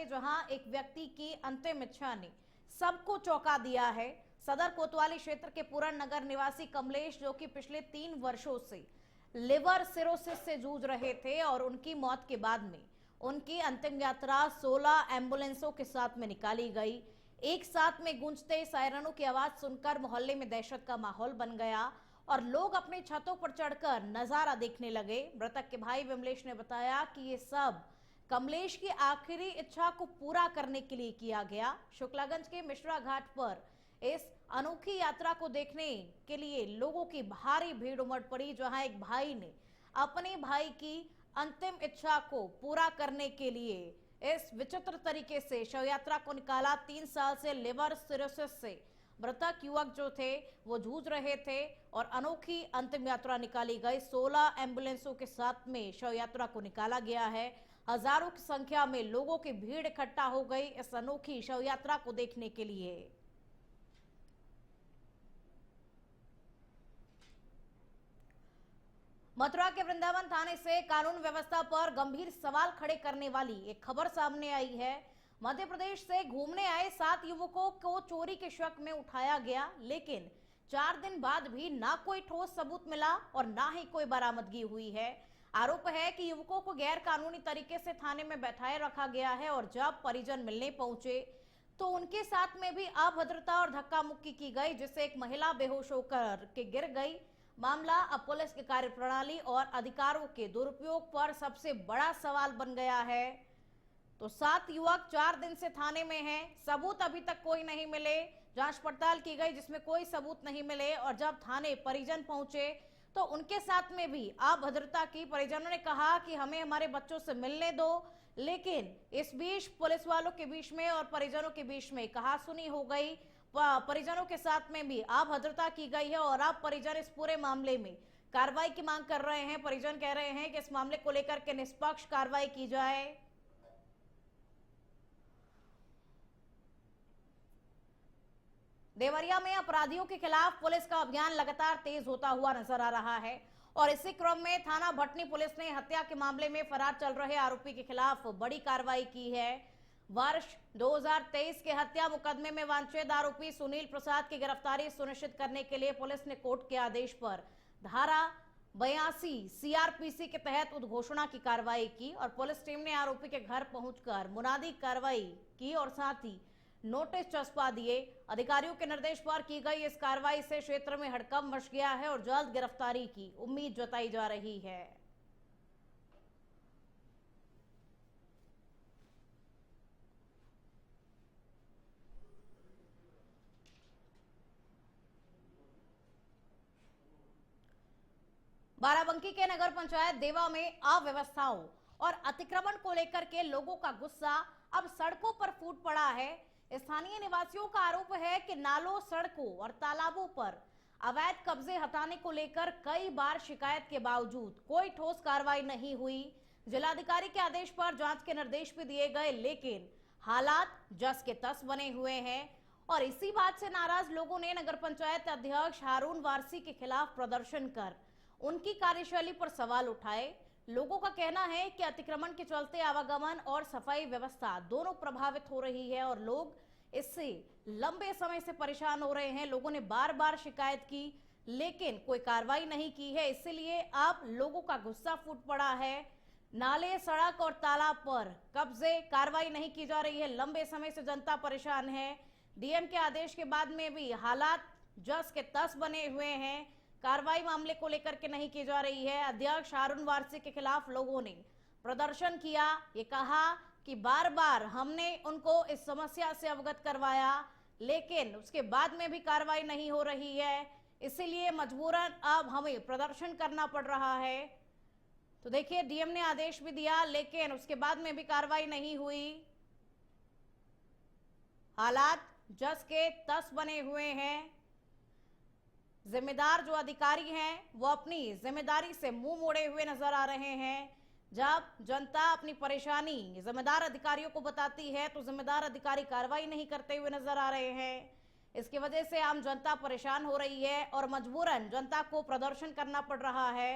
में जहां एक व्यक्ति की अंतिम इच्छा ने सबको चौंका दिया है। सदर कोतवाली क्षेत्र के पूरन नगर निवासी कमलेश, जो कि पिछले 3 वर्षों से लिवर सिरोसिस से जूझ रहे थे और उनकी मौत के बाद में उनकी अंतिम यात्रा 16 एम्बुलेंसों के साथ में निकाली गई। एक साथ में गूंजते सायरनों की आवाज सुनकर मोहल्ले में दहशत का माहौल बन गया और लोग अपने छतों पर चढ़कर नजारा देखने लगे। मृतक के भाई विमलेश ने बताया कि ये सब कमलेश की आखिरी इच्छा को पूरा करने के लिए किया गया। शुक्लागंज के मिश्रा घाट पर इस अनोखी यात्रा को देखने के लिए लोगों की भारी भीड़ उमड़ पड़ी, जहां एक भाई ने अपने भाई की अंतिम इच्छा को पूरा करने के लिए इस विचित्र तरीके से शव यात्रा को निकाला। 3 साल से लिवर सिरोसिस से मृतक युवक जो थे वो जूझ रहे थे और अनोखी अंतिम यात्रा निकाली गई। 16 एम्बुलेंसों के साथ में शव यात्रा को निकाला गया है। हजारों की संख्या में लोगों की भीड़ इकट्ठा हो गई इस अनोखी शव यात्रा को देखने के लिए। मथुरा के वृंदावन थाने से कानून व्यवस्था पर गंभीर सवाल खड़े करने वाली एक खबर सामने आई है। मध्य प्रदेश से घूमने आए 7 युवकों को चोरी के शक में उठाया गया, लेकिन 4 दिन बाद भी ना कोई ठोस सबूत मिला और ना ही कोई बरामदगी हुई है। आरोप है कि युवकों को गैर कानूनी तरीके से थाने में बैठाए रखा गया है और जब परिजन मिलने पहुंचे तो उनके साथ में भी अभद्रता और धक्का मुक्की की गई, जिससे एक महिला बेहोश होकर के गिर गई। मामला अब पुलिस की कार्यप्रणाली और अधिकारों के दुरुपयोग पर सबसे बड़ा सवाल बन गया है। तो 7 युवक 4 दिन से थाने में हैं, सबूत अभी तक कोई नहीं मिले। जांच पड़ताल की गई जिसमें कोई सबूत नहीं मिले और जब थाने परिजन पहुंचे तो उनके साथ में भी अभद्रता की। परिजनों ने कहा कि हमें हमारे बच्चों से मिलने दो, लेकिन इस बीच पुलिस वालों के बीच में और परिजनों के बीच में कहासुनी हो गई। परिजनों के साथ में भी अभद्रता की गई है और अब परिजन इस पूरे मामले में कार्रवाई की मांग कर रहे हैं। परिजन कह रहे हैं कि इस मामले को लेकर के निष्पक्ष कार्रवाई की जाए। देवरिया में अपराधियों के खिलाफ पुलिस का अभियान लगातार तेज होता हुआ नजर आ रहा है और इसी क्रम में थाना भटनी पुलिस ने हत्या के मामले में फरार चल रहे आरोपी के खिलाफ बड़ी कार्रवाई की है। वर्ष 2023 के हत्या मुकदमे में वांछित आरोपी सुनील प्रसाद की गिरफ्तारी सुनिश्चित करने के लिए पुलिस ने कोर्ट के आदेश पर धारा 82 सीआरपीसी के तहत उद्घोषणा की कार्रवाई की और पुलिस टीम ने आरोपी के घर पहुंचकर मुनादी कार्रवाई की और साथ ही नोटिस चस्पा दिए। अधिकारियों के निर्देश पर की गई इस कार्रवाई से क्षेत्र में हड़कंप मच गया है और जल्द गिरफ्तारी की उम्मीद जताई जा रही है। बाराबंकी के नगर पंचायत देवा में अव्यवस्थाओं और अतिक्रमण को लेकर के लोगों का गुस्सा अब सड़कों पर फूट पड़ा है। स्थानीय निवासियों का आरोप है कि नालों, सड़कों और तालाबों पर अवैध कब्जे हटाने को लेकर कई बार शिकायत के बावजूद कोई ठोस कार्रवाई नहीं हुई। जिलाधिकारी के आदेश पर जांच के निर्देश भी दिए गए, लेकिन हालात जस के तस बने हुए हैं और इसी बात से नाराज लोगों ने नगर पंचायत अध्यक्ष हारून वारसी के खिलाफ प्रदर्शन कर उनकी कार्यशैली पर सवाल उठाए। लोगों का कहना है कि अतिक्रमण के चलते आवागमन और सफाई व्यवस्था दोनों प्रभावित हो रही है और लोग इससे लंबे समय से परेशान हो रहे हैं। लोगों ने बार बार शिकायत की, लेकिन कोई कार्रवाई नहीं की है, इसलिए अब लोगों का गुस्सा फूट पड़ा है। नाले, सड़क और तालाब पर कब्जे, कार्रवाई नहीं की जा रही है। लंबे समय से जनता परेशान है। डीएम के आदेश के बाद में भी हालात जस के तस बने हुए हैं। कार्रवाई मामले को लेकर के नहीं की जा रही है। अध्यक्ष हारून वारसी के खिलाफ लोगों ने प्रदर्शन किया। ये कहा कि बार बार हमने उनको इस समस्या से अवगत करवाया, लेकिन उसके बाद में भी कार्रवाई नहीं हो रही है, इसीलिए मजबूरन अब हमें प्रदर्शन करना पड़ रहा है। तो देखिए, डीएम ने आदेश भी दिया, लेकिन उसके बाद में भी कार्रवाई नहीं हुई। हालात जस के तस बने हुए हैं। जिम्मेदार जो अधिकारी हैं वो अपनी जिम्मेदारी से मुंह मोड़े हुए नजर आ रहे हैं। जब जनता अपनी परेशानी जिम्मेदार अधिकारियों को बताती है तो जिम्मेदार अधिकारी कार्रवाई नहीं करते हुए नजर आ रहे हैं। इसकी वजह से आम जनता परेशान हो रही है और मजबूरन जनता को प्रदर्शन करना पड़ रहा है,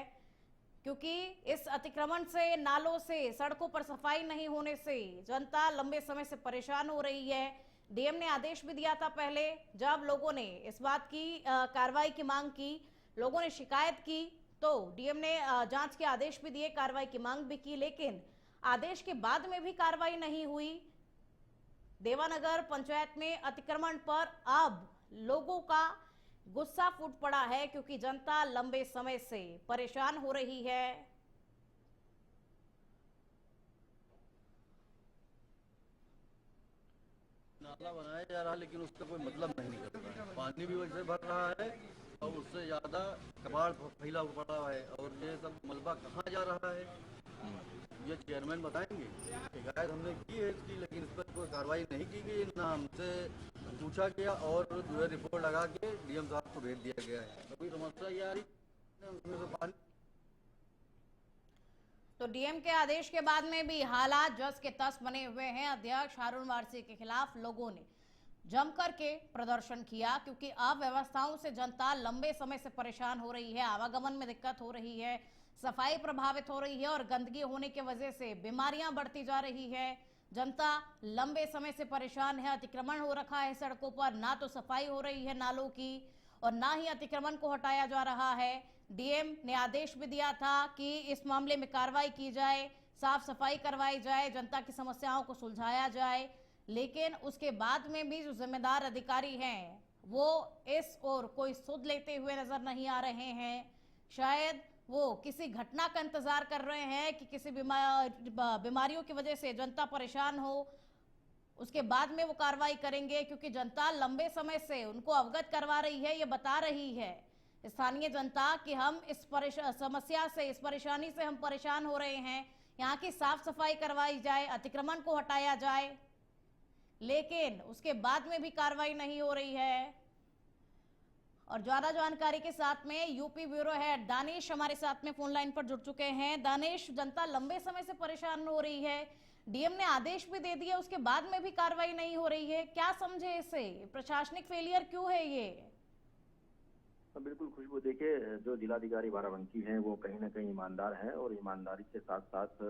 क्योंकि इस अतिक्रमण से, नालों से, सड़कों पर सफाई नहीं होने से जनता लंबे समय से परेशान हो रही है। डीएम ने आदेश भी दिया था पहले, जब लोगों ने इस बात की कार्रवाई की मांग की, लोगों ने शिकायत की, तो डीएम ने जांच के आदेश भी दिए, कार्रवाई की मांग भी की, लेकिन आदेश के बाद में भी कार्रवाई नहीं हुई। देवानगर पंचायत में अतिक्रमण पर अब लोगों का गुस्सा फूट पड़ा है, क्योंकि जनता लंबे समय से परेशान हो रही है। नाला बनाया जा रहा है लेकिन उसका कोई मतलब नहीं निकल रहा है। पानी भी वैसे भर रहा है और उससे ज्यादा कबाड़ फैला पड़ा है और ये सब मलबा कहाँ जा रहा है ये चेयरमैन बताएंगे। शिकायत हमने की है इसकी, लेकिन इस पर कोई कार्रवाई नहीं की गई, ना हमसे पूछा गया और जो है रिपोर्ट लगा के डीएम साहब को भेज दिया गया है। अभी समस्या ये आ रही उसमें से पानी। तो डीएम के आदेश के बाद में भी हालात जस के तस बने हुए हैं। अध्यक्ष हारून वारसी के खिलाफ लोगों ने जमकर के प्रदर्शन किया, क्योंकि अव्यवस्थाओं से जनता लंबे समय से परेशान हो रही है, आवागमन में दिक्कत हो रही है, सफाई प्रभावित हो रही है और गंदगी होने की वजह से बीमारियां बढ़ती जा रही है। जनता लंबे समय से परेशान है, अतिक्रमण हो रखा है सड़कों पर, ना तो सफाई हो रही है नालों की और ना ही अतिक्रमण को हटाया जा रहा है। डीएम ने आदेश भी दिया था कि इस मामले में कार्रवाई की जाए, साफ सफाई करवाई जाए, जनता की समस्याओं को सुलझाया जाए, लेकिन उसके बाद में भी जो जिम्मेदार अधिकारी हैं वो इस ओर कोई सुध लेते हुए नजर नहीं आ रहे हैं। शायद वो किसी घटना का इंतजार कर रहे हैं कि किसी बीमारियों की वजह से जनता परेशान हो, उसके बाद में वो कार्रवाई करेंगे, क्योंकि जनता लंबे समय से उनको अवगत करवा रही है, ये बता रही है स्थानीय जनता कि हम इस समस्या से, इस परेशानी से हम परेशान हो रहे हैं, यहाँ की साफ सफाई करवाई जाए, अतिक्रमण को हटाया जाए, लेकिन उसके बाद में भी कार्रवाई नहीं हो रही है। और ज्यादा जानकारी के साथ में यूपी ब्यूरो हेड दानिश हमारे साथ में फोन लाइन पर जुड़ चुके हैं। दानिश, जनता लंबे समय से परेशान हो रही है, डीएम ने आदेश भी दे दिया, उसके बाद में भी कार्रवाई नहीं हो रही है, क्या समझे इसे? प्रशासनिक फेलियर क्यों है ये? बिल्कुल खुशबू, देखिए जो जिलाधिकारी बाराबंकी हैं वो कहीं ना कहीं ईमानदार हैं और ईमानदारी के साथ साथ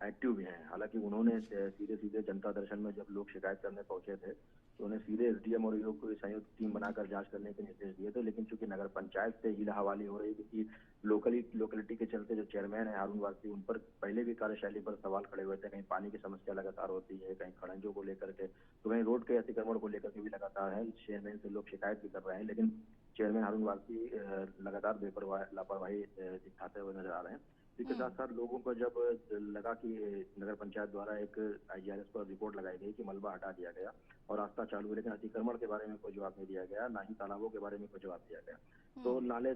एक्टिव भी हैं। हालांकि उन्होंने सीधे सीधे जनता दर्शन में जब लोग शिकायत करने पहुंचे थे तो उन्हें सीधे एसडीएम और ईओ को संयुक्त टीम बनाकर जांच करने के निर्देश दिए थे, लेकिन चूंकि नगर पंचायत से हीला हवाली हो रही, क्योंकि लोकलिटी के चलते जो चेयरमैन है हारून वारसी, उन पर पहले भी कार्यशैली पर सवाल खड़े हुए थे। कहीं पानी की समस्या लगातार होती है, कहीं खड़ंजों को लेकर के, तो कहीं रोड के अतिक्रमण को लेकर के भी लगातार है, चेयरमैन से लोग शिकायत भी कर रहे हैं, लेकिन चेयरमैन हारून वारसी लगातार लापरवाही दिखाते हुए नजर आ रहे हैं। इसके साथ साथ लोगों को जब लगा कि नगर पंचायत द्वारा एक आईजीआरएस पर रिपोर्ट लगाई गई कि मलबा हटा दिया गया और रास्ता चालू है, लेकिन अतिक्रमण के बारे में कोई जवाब नहीं दिया गया, ना ही तालाबों के बारे में कोई जवाब दिया गया। तो नाले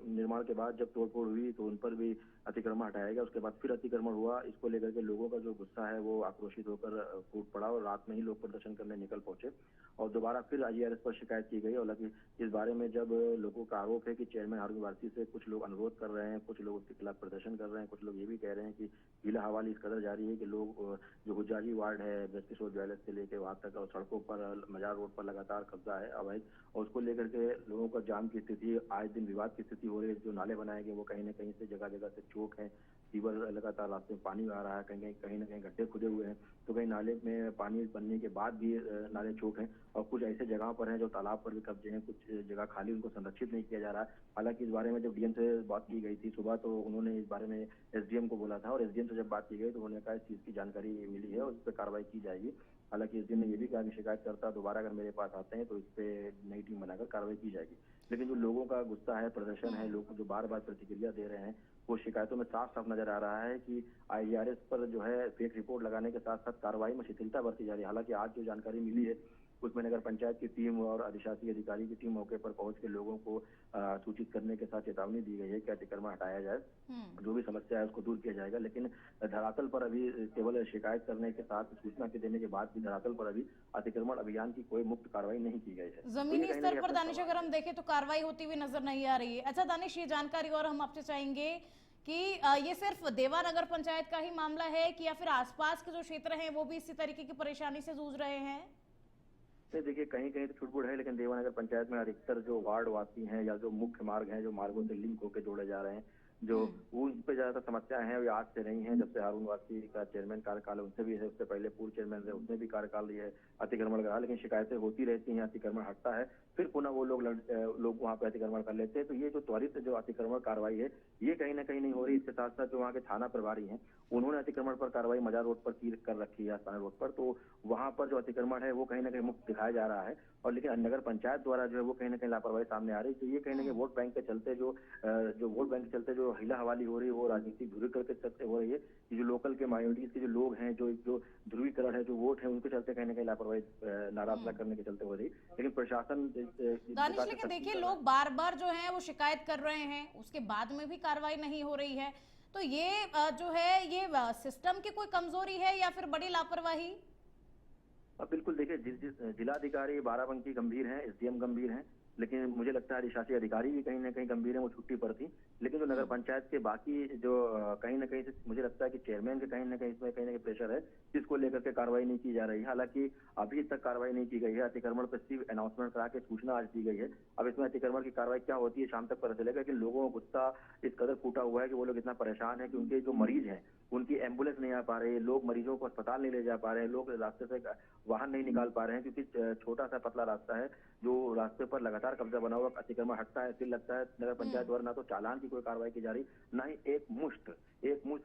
निर्माण के बाद जब तोड़फोड़ हुई तो उन पर भी अतिक्रमण हटाया गया, उसके बाद फिर अतिक्रमण हुआ। इसको लेकर के लोगों का जो गुस्सा है वो आक्रोशित होकर फूट पड़ा और रात में ही लोग प्रदर्शन करने निकल पहुंचे और दोबारा फिर आईजीआरएस पर शिकायत की गई। और इस बारे में जब लोगों का आरोप है कि चेयरमैन हारून वारसी से कुछ लोग अनुरोध कर रहे हैं, कुछ लोग उसके खिलाफ प्रदर्शन कर रहे हैं, कुछ लोग ये भी कह रहे हैं कि हीला हवाली इस कदर जारी है कि लोग जो हुजाजी वार्ड है ब्रजकिशोर ज्वेलर्स से लेकर वहां तक और सड़कों पर मजार रोड पर लगातार कब्जा है अवैध, और उसको लेकर के लोगों का जाम की स्थिति, आज दिन विवाद की स्थिति हो रही है। जो नाले बनाए गए वो कहीं ना कहीं से जगह जगह से चौक है, सीवर लगातार रास्ते में पानी आ रहा है, कहीं ना कहीं गड्ढे खुदे हुए हैं, तो कहीं नाले में पानी बनने के बाद भी नाले चौक हैं और कुछ ऐसे जगहों पर हैं जो तालाब पर भी कब्जे हैं, कुछ जगह खाली, उनको संरक्षित नहीं किया जा रहा है। हालांकि इस बारे में जब डीएम से बात की गई थी सुबह तो उन्होंने इस बारे में एसडीएम को बोला था और एसडीएम से जब बात की गई तो उन्होंने कहा इस चीज की जानकारी मिली है और इस पर कार्रवाई की जाएगी। हालांकि एसडीएम ने ये भी कहा कि शिकायतकर्ता दोबारा अगर मेरे पास आते हैं तो इस पे नई टीम बनाकर कार्रवाई की जाएगी। लेकिन जो लोगों का गुस्सा है, प्रदर्शन है, लोग जो बार बार प्रतिक्रिया दे रहे हैं, वो शिकायतों में साफ साफ नजर आ रहा है कि आईजीआरएस पर जो है फेक रिपोर्ट लगाने के साथ साथ कार्रवाई में शिथिलता बरती जा रही है। हालांकि आज जो जानकारी मिली है उसमें नगर पंचायत की टीम और अधिशासी अधिकारी की टीम मौके पर पहुंच के लोगों को सूचित करने के साथ चेतावनी दी गई है कि अतिक्रमण हटाया जाए, जो भी समस्या है उसको दूर किया जाएगा। लेकिन धरातल पर अभी केवल शिकायत करने के साथ सूचना के देने के बाद भी धरातल पर अभी अतिक्रमण अभियान की कोई मुक्त कार्रवाई नहीं की गई है। जमीनी स्तर पर दानिश अगर हम देखें तो कार्रवाई होती हुई नजर नहीं आ रही है। अच्छा दानिश, ये जानकारी और हम आपसे चाहेंगे कि ये सिर्फ देवानगर पंचायत का ही मामला है कि या फिर आसपास के जो क्षेत्र हैं वो भी इसी तरीके की परेशानी से जूझ रहे हैं? देखिए कहीं कहीं तो छुटपुट है, लेकिन देवानगर पंचायत में अधिकतर जो वार्ड वासी हैं या जो मुख्य मार्ग हैं, जो मार्गों से लिंक होकर जोड़े जा रहे हैं, जो उन पे ज्यादातर समस्याएं हैं, वे आज से नहीं है। जब से हारून वासी का चेयरमैन कार्यकाल है उनसे भी है, उससे पहले पूर्व चेयरमैन रहे उसने भी कार्यकाल लिया है, अतिक्रमण करा, लेकिन शिकायतें होती रहती हैं, अतिक्रमण हटता है, फिर पुनः वो लोग वहाँ पे अतिक्रमण कर लेते हैं। तो ये जो त्वरित जो अतिक्रमण कार्रवाई है ये कहीं ना कहीं नहीं हो रही। इसके साथ साथ जो वहाँ के थाना प्रभारी हैं उन्होंने अतिक्रमण पर कार्रवाई मजार रोड पर की कर रखी है, आस्थाना रोड पर, तो वहाँ पर जो अतिक्रमण है वो कहीं ना कहीं मुक्त दिखाया जा रहा है। और लेकिन नगर पंचायत द्वारा जो है वो कहीं ना कहीं लापरवाही सामने आ रही है। तो ये कहीं ना कहीं वोट बैंक के चलते जो वोट बैंक के चलते जो हिला हवाली हो रही है वो राजनीतिक ध्रुवीकरण के चलते हो रही है। कि जो लोकल के माइनॉरिटीज के जो लोग हैं, जो ध्रुवीकरण है, जो वोट है, उनके चलते कहीं ना कहीं लापरवाही नाराजगा करने के चलते हो रही। लेकिन प्रशासन दानिश, लेकिन देखिए लोग बार बार जो है वो शिकायत कर रहे हैं, उसके बाद में भी कार्रवाई नहीं हो रही है, तो ये जो है ये सिस्टम की कोई कमजोरी है या फिर बड़ी लापरवाही? अब बिल्कुल देखिए, जिलाधिकारी बाराबंकी गंभीर हैं, एसडीएम गंभीर हैं, लेकिन मुझे लगता है अधिशासी अधिकारी भी कहीं ना कहीं गंभीर हैं, वो छुट्टी पर थी। लेकिन जो नगर पंचायत के बाकी जो कहीं ना कहीं से मुझे लगता है कि चेयरमैन के कहीं ना कहीं इसमें कहीं ना कहीं प्रेशर है, जिसको लेकर के कार्रवाई नहीं की जा रही है। हालांकि अभी तक कार्रवाई नहीं की गई है, अतिक्रमण पर सिर्फ अनाउंसमेंट करा के सूचना आज दी गई है। अब इसमें अतिक्रमण की कार्रवाई क्या होती है शाम तक पता चलेगा। कि लोगों का गुस्सा इस कदर फूटा हुआ है कि वो लोग इतना परेशान है कि उनके जो मरीज हैं उनकी एम्बुलेंस नहीं आ पा रही है, लोग मरीजों को अस्पताल नहीं ले जा पा रहे हैं, लोग रास्ते से वाहन नहीं निकाल पा रहे हैं, क्योंकि छोटा सा पतला रास्ता है, जो रास्ते पर लगातार कब्जा बना हुआ, अतिक्रमण हटता है फिर लगता है नगर पंचायत द्वारा ना तो चालान की कोई कार्रवाई की जा रही, ना ही एक मुश्त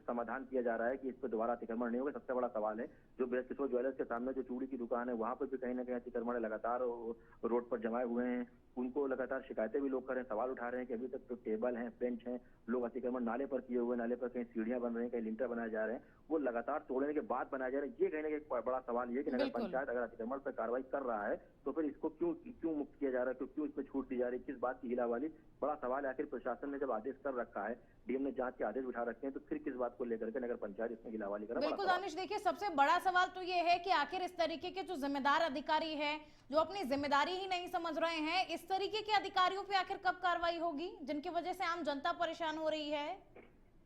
समाधान किया जा रहा है कि इस पर दोबारा अतिक्रमण नहीं होगा। सबसे बड़ा सवाल है जो किशोर ज्वेलर्स के सामने जो चूड़ी की दुकान है वहां पर भी कहीं ना कहीं अतिक्रमण लगातार रोड पर जमाए हुए हैं। उनको लगातार शिकायतें भी लोग कर रहे हैं, सवाल उठा रहे हैं कि अभी तक तो टेबल है, बेंच है, लोग अतिक्रमण नाले पर किए हुए, नाले पर कहीं सीढ़ियां बन रही हैं, कहीं लिंटर बनाए जा रहे हैं, वो लगातार तोड़ने के बाद बनाए जा रहे हैं। ये कहीं ना कहीं बड़ा सवाल ये कि नगर पंचायत अगर अतिक्रमण पर कार्रवाई कर रहा है तो फिर इसको क्यों मुक्त किया जा रहा है, क्यों इसमें छूट दी जा रही है, किस बात की हिलावाली, बड़ा सवाल है। आखिर प्रशासन ने जब आदेश कर रखा है, डीएम ने जांच के आदेश उठा रखे हैं, तो फिर किस बात को लेकर के नगर पंचायत इसमें हिलावाली कर रहा है? बिल्कुल दानिश, देखिए सबसे बड़ा सवाल तो ये है कि आखिर इस तरीके के जो जिम्मेदार अधिकारी हैं, जो अपनी जिम्मेदारी ही नहीं समझ रहे हैं, इस तरीके के अधिकारियों पे आखिर कब कार्रवाई होगी जिनकी वजह से आम जनता परेशान हो रही है?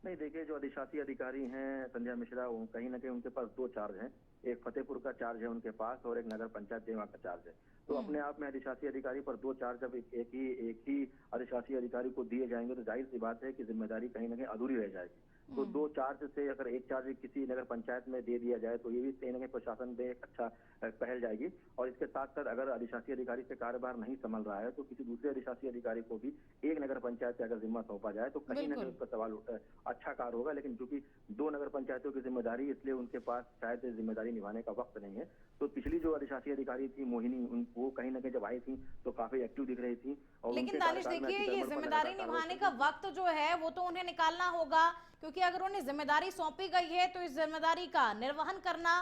नहीं देखिए, जो अधिशासी अधिकारी हैं संध्या मिश्रा, कहीं ना कहीं उनके पास दो चार्ज हैं, एक फतेहपुर का चार्ज है उनके पास और एक नगर पंचायत देवा का चार्ज है। तो अपने आप में अधिशासी अधिकारी पर दो चार्ज जब एक ही अधिशासी अधिकारी को दिए जाएंगे तो जाहिर सी बात है कि जिम्मेदारी कहीं ना कहीं अधूरी रह जाएगी। तो दो चार्ज से अगर एक चार्ज किसी नगर पंचायत में दे दिया जाए तो ये भी कहीं ना कहीं प्रशासन में एक अच्छा पहल जाएगी। और इसके साथ साथ अगर अधिशासी अधिकारी से कार्यभार नहीं संभल रहा है तो किसी दूसरे अधिशासी अधिकारी को भी एक नगर पंचायत से अगर जिम्मा सौंपा जाए तो कहीं ना कहीं उस पर सवाल उठा, अच्छा कार्य होगा। लेकिन चूंकि दो नगर पंचायतों की जिम्मेदारी, इसलिए उनके पास शायद जिम्मेदारी निभाने का वक्त नहीं है। तो पिछली जो अधिशासी अधिकारी थी मोहिनी, वो कहीं ना कहीं जब आई थी तो काफी एक्टिव दिख रही थी। और लेकिन दानिश देखिए, ये जिम्मेदारी निभाने का वक्त जो है वो तो उन्हें निकालना होगा, क्योंकि अगर उन्हें जिम्मेदारी सौंपी गई है तो इस जिम्मेदारी का निर्वहन करना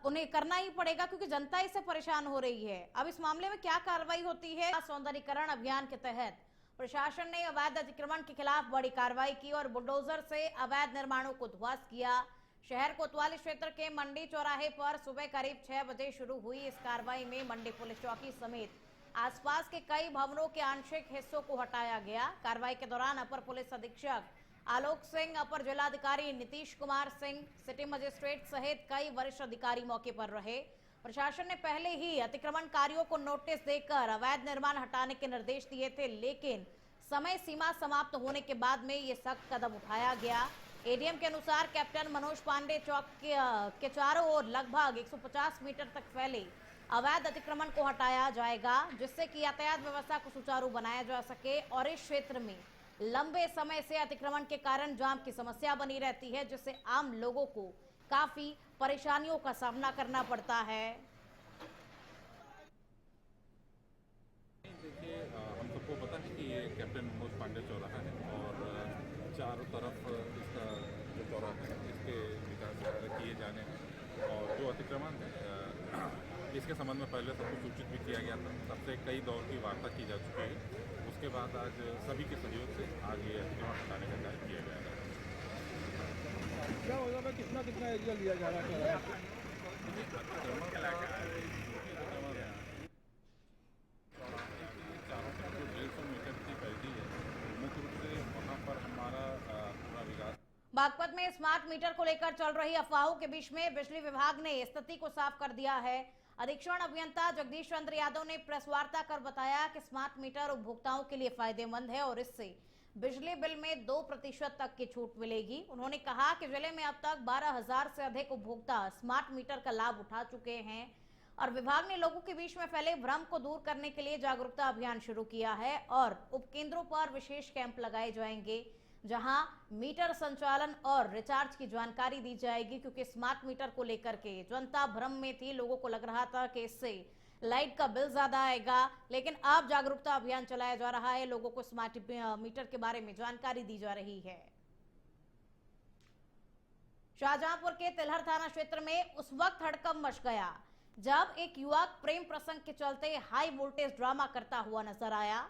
उन्हें करना ही पड़ेगा, क्योंकि जनता इससे परेशान हो रही है। अब इस मामले में क्या कार्रवाई होती है? सौंदर्यीकरण अभियान के तहत प्रशासन ने अवैध अतिक्रमण के खिलाफ बड़ी कार्रवाई की और बुलडोजर से अवैध निर्माणों को ध्वस्त किया। शहर कोतवाली क्षेत्र के मंडी चौराहे पर सुबह करीब 6 बजे शुरू हुई इस कार्रवाई में मंडी पुलिस चौकी समेत आसपास के कई भवनों के आंशिक हिस्सों को हटाया गया। कार्रवाई के दौरान अपर पुलिस अधीक्षक आलोक सिंह, अपर जिलाधिकारी नीतीश कुमार सिंह, सिटी मजिस्ट्रेट सहित कई वरिष्ठ अधिकारी मौके पर रहे। प्रशासन ने पहले ही अतिक्रमणकारियों को नोटिस देकर अवैध निर्माण हटाने के निर्देश दिए थे, लेकिन समय सीमा समाप्त होने के बाद में ये सख्त कदम उठाया गया। एडीएम के अनुसार कैप्टन मनोज पांडे चौक के चारों ओर लगभग 150 मीटर तक फैले अवैध अतिक्रमण को हटाया जाएगा, जिससे कि यातायात व्यवस्था को सुचारू बनाया जा सके। और इस क्षेत्र में लंबे समय से अतिक्रमण के कारण जाम की समस्या बनी रहती है, जिससे आम लोगों को काफी परेशानियों का सामना करना पड़ता है। देखिए, हम सबको पता है कि ये कैप्टन मनोज पांडे चौराहा है और चारों तरफ इसका जो चौराहा है इसके विकास किए जाने हैं और जो अतिक्रमण है इसके संबंध में पहले सबको सूचित भी किया गया था। सबसे कई दौर की वार्ता की जा चुकी है। उसके बाद आज सभी के सहयोग से आज ये अतिक्रमण हटाने का कार्य किया गया है। क्या होगा, कितना एरिया लिया जा रहा है? अतिक्रमण चारों तरफ जो 150 मीटर की परिधि है, मुख्य रूप से वहाँ पर हमारा पूरा विकास। बागपत में स्मार्ट मीटर को लेकर चल रही अफवाहों के बीच में बिजली विभाग ने स्थिति को साफ कर दिया है। अधीक्षण अभियंता जगदीश चंद्र यादव ने प्रेस वार्ता कर बताया कि स्मार्ट मीटर उपभोक्ताओं के लिए फायदेमंद है और इससे बिजली बिल में 2% तक की छूट मिलेगी। उन्होंने कहा कि जिले में अब तक 12,000 से अधिक उपभोक्ता स्मार्ट मीटर का लाभ उठा चुके हैं और विभाग ने लोगों के बीच में फैले भ्रम को दूर करने के लिए जागरूकता अभियान शुरू किया है और उपकेंद्रों पर विशेष कैंप लगाए जाएंगे जहां मीटर संचालन और रिचार्ज की जानकारी दी जाएगी, क्योंकि स्मार्ट मीटर को लेकर के जनता भ्रम में थी। लोगों को लग रहा था कि इससे लाइट का बिल ज्यादा आएगा, लेकिन अब जागरूकता अभियान चलाया जा रहा है। लोगों को स्मार्ट मीटर के बारे में जानकारी दी जा रही है। शाहजहांपुर के तिलहर थाना क्षेत्र में उस वक्त हड़कंप मच गया जब एक युवक प्रेम प्रसंग के चलते हाई वोल्टेज ड्रामा करता हुआ नजर आया।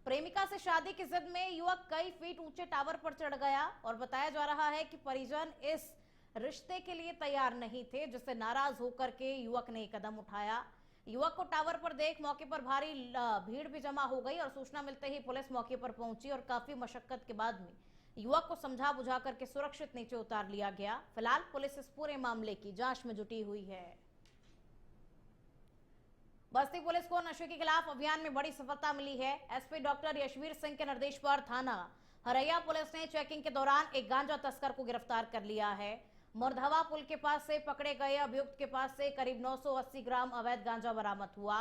प्रेमिका से शादी की जिद में युवक कई फीट ऊंचे टावर पर चढ़ गया और बताया जा रहा है कि परिजन इस रिश्ते के लिए तैयार नहीं थे, जिससे नाराज होकर के युवक ने कदम उठाया। युवक को टावर पर देख मौके पर भारी भीड़ भी जमा हो गई और सूचना मिलते ही पुलिस मौके पर पहुंची और काफी मशक्कत के बाद में युवक को समझा बुझा करके सुरक्षित नीचे उतार लिया गया। फिलहाल पुलिस इस पूरे मामले की जांच में जुटी हुई है। बस्ती पुलिस को नशे के खिलाफ अभियान में बड़ी सफलता मिली है। एसपी डॉक्टर यशवीर सिंह के निर्देश पर थाना हरैया पुलिस ने चेकिंग के दौरान एक गांजा तस्कर को गिरफ्तार कर लिया है। मुरधवा पुल के पास से पकड़े गए अभियुक्त के पास से करीब 980 ग्राम अवैध गांजा बरामद हुआ।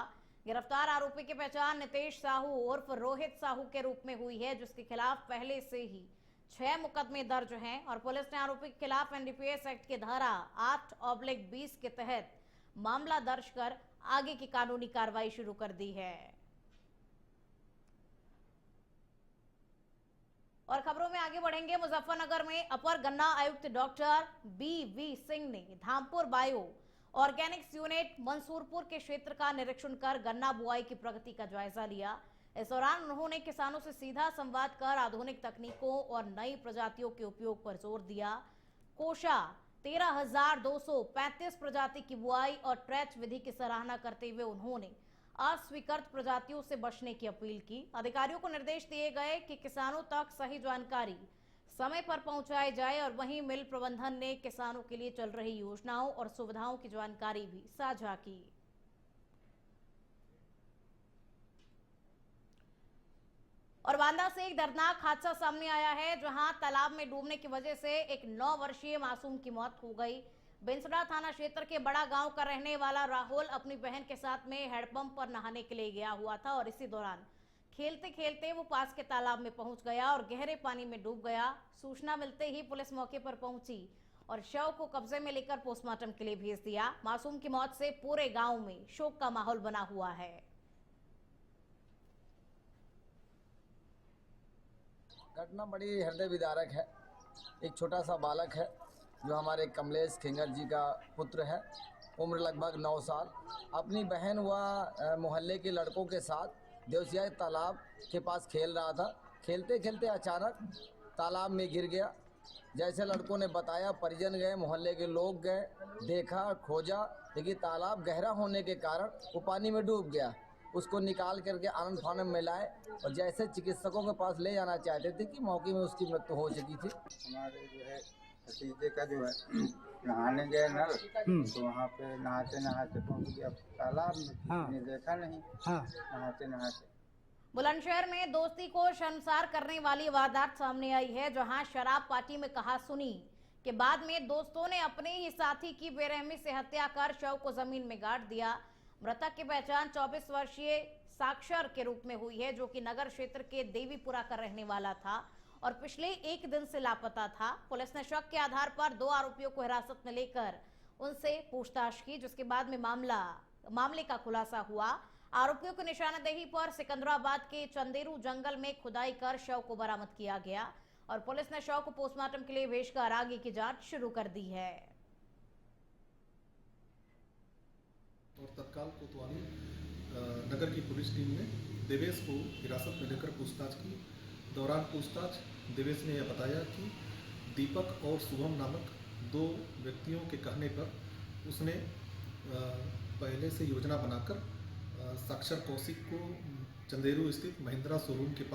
गिरफ्तार आरोपी की पहचान नितेश साहू उर्फ रोहित साहू के रूप में हुई है, जिसके खिलाफ पहले से ही 6 मुकदमे दर्ज हैं और पुलिस ने आरोपी के खिलाफ एनडीपीएस एक्ट की धारा 8/20 के तहत मामला दर्ज कर आगे की कानूनी कार्रवाई शुरू कर दी है। और खबरों में आगे बढ़ेंगे। मुजफ्फरनगर में अपर गन्ना आयुक्त डॉक्टर BV सिंह ने Dhampur bio Organics unit Mansurpur के क्षेत्र का निरीक्षण कर गन्ना बुआई की प्रगति का जायजा लिया। इस दौरान उन्होंने किसानों से सीधा संवाद कर आधुनिक तकनीकों और नई प्रजातियों के उपयोग पर जोर दिया। कोशा 13,235 प्रजाति की बुआई और ट्रैच विधि की सराहना करते हुए उन्होंने अस्वीकृत प्रजातियों से बचने की अपील की। अधिकारियों को निर्देश दिए गए कि किसानों तक सही जानकारी समय पर पहुंचाई जाए और वहीं मिल प्रबंधन ने किसानों के लिए चल रही योजनाओं और सुविधाओं की जानकारी भी साझा की। और बांदा से एक दर्दनाक हादसा सामने आया है, जहां तालाब में डूबने की वजह से एक 9 वर्षीय मासूम की मौत हो गई। बेंसड़ा थाना क्षेत्र के बड़ा गांव का रहने वाला राहुल अपनी बहन के साथ में हैंडपंप पर नहाने के लिए गया हुआ था और इसी दौरान खेलते खेलते वो पास के तालाब में पहुंच गया और गहरे पानी में डूब गया। सूचना मिलते ही पुलिस मौके पर पहुंची और शव को कब्जे में लेकर पोस्टमार्टम के लिए भेज दिया। मासूम की मौत से पूरे गाँव में शोक का माहौल बना हुआ है। घटना बड़ी हृदय विदारक है। एक छोटा सा बालक है जो हमारे कमलेश खिंगर जी का पुत्र है, उम्र लगभग 9 साल। अपनी बहन व मोहल्ले के लड़कों के साथ देवसिया तालाब के पास खेल रहा था। खेलते खेलते अचानक तालाब में गिर गया। जैसे लड़कों ने बताया, परिजन गए, मोहल्ले के लोग गए, देखा, खोजा, लेकिन तालाब गहरा होने के कारण वो पानी में डूब गया। उसको निकाल करके आनंद फानंद में लाए और जैसे चिकित्सकों के पास ले जाना चाहते थे कि मौके में उसकी मृत्यु हो चुकी थी। हमारे जो है भतीजे का जो है नहाने गए नल, तो वहाँ पे नहाते नहाते पहुँच गया तालाब में। ने देखा नहीं, नहाते नहाते। बुलंदशहर में दोस्ती को शर्मसार करने वाली वारदात सामने आई है, जहां शराब पार्टी में कहा सुनी के बाद में दोस्तों ने अपने ही साथी की बेरहमी से हत्या कर शव को जमीन में गाड़ दिया। मृतक की पहचान 24 वर्षीय साक्षर के रूप में हुई है, जो कि नगर क्षेत्र के देवीपुरा का रहने वाला था और पिछले 1 दिन से लापता था। पुलिस ने शक के आधार पर 2 आरोपियों को हिरासत में लेकर उनसे पूछताछ की, जिसके बाद में मामले का खुलासा हुआ। आरोपियों की निशानदेही पर सिकंदराबाद के चंदेरू जंगल में खुदाई कर शव को बरामद किया गया और पुलिस ने शव को पोस्टमार्टम के लिए भेजकर आगे की जांच शुरू कर दी है। और तत्काल कोतवाली नगर की पुलिस टीम ने देवेश को हिरासत में लेकर पूछताछ की। दौरान पूछताछ देवेश ने यह बताया कि दीपक और शुभम नामक 2 व्यक्तियों के कहने पर उसने पहले से योजना बनाकर साक्षर कौशिक को चंदेरू स्थित महिंद्रा शोरूम के पास